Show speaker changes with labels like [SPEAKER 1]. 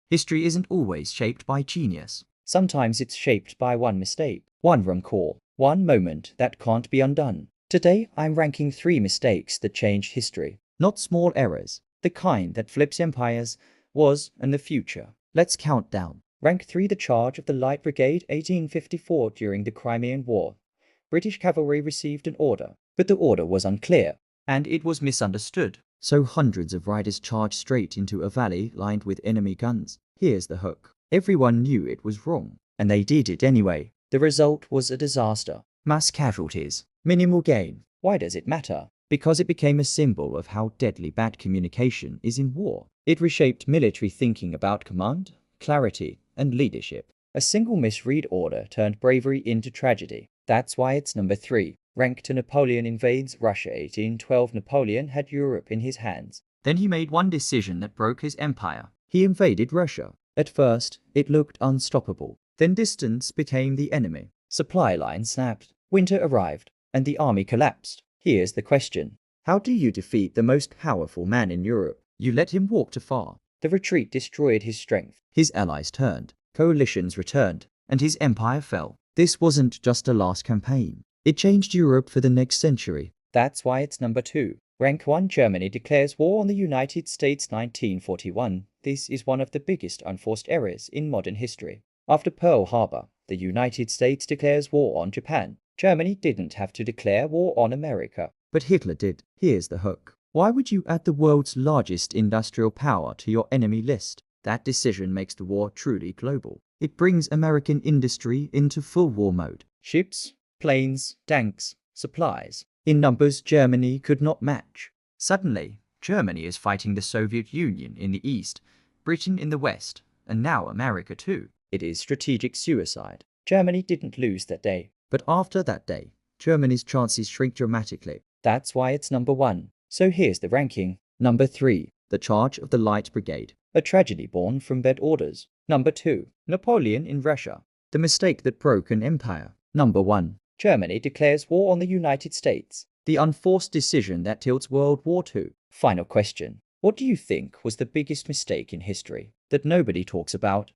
[SPEAKER 1] History isn't always shaped by genius.
[SPEAKER 2] Sometimes it's shaped by one mistake, one wrong call, one moment that can't be undone. Today, I'm ranking 3 mistakes that changed history. Not small errors, the kind that flips empires, was, and the future. Let's count down. Rank 3: the charge of the Light Brigade, 1854, during the Crimean War. British cavalry received an order, but the order was unclear,
[SPEAKER 1] And it was misunderstood.
[SPEAKER 2] so hundreds of riders charged straight into a valley lined with enemy guns. Here's the hook. Everyone knew it was wrong, and they did it anyway. The result was a disaster. Mass casualties, minimal gain. Why does it matter? Because it became a symbol of how deadly bad communication is in war. It reshaped military thinking about command, clarity, and leadership. A single misread order turned bravery into tragedy. That's why it's number 3. Rank to Napoleon invades Russia, 1812. Napoleon had Europe in his hands.
[SPEAKER 1] Then he made one decision that broke his empire.
[SPEAKER 2] He invaded Russia. At first, it looked unstoppable. Then distance became the enemy. Supply lines snapped. Winter arrived, and the army collapsed. Here's the question. How do you defeat the most powerful man in Europe?
[SPEAKER 1] You let him walk too far.
[SPEAKER 2] The retreat destroyed his strength. His allies turned. Coalitions returned.
[SPEAKER 1] And his empire fell.
[SPEAKER 2] This wasn't just a last campaign. It changed Europe for the next century. That's why it's number 2. Rank 1: Germany declares war on the United States, 1941. This is one of the biggest unforced errors in modern history. After Pearl Harbor, the United States declares war on Japan. Germany didn't have to declare war on America, but Hitler did. Here's the hook. Why would you add the world's largest industrial power to your enemy list? That decision makes the war truly global. It brings American industry into full war mode. Ships, planes, tanks, supplies. In numbers Germany could not match.
[SPEAKER 1] Suddenly, Germany is fighting the Soviet Union in the east, Britain in the west, and now America too.
[SPEAKER 2] It is strategic suicide. Germany didn't lose that day. But after that day, Germany's chances shrink dramatically. That's why it's number 1. So here's the ranking. Number 3. The charge of the Light Brigade. A tragedy born from bad orders. Number 2. Napoleon in Russia. The mistake that broke an empire. Number 1. Germany declares war on the United States. The unforced decision that tilts World War II. Final question. What do you think was the biggest mistake in history that nobody talks about?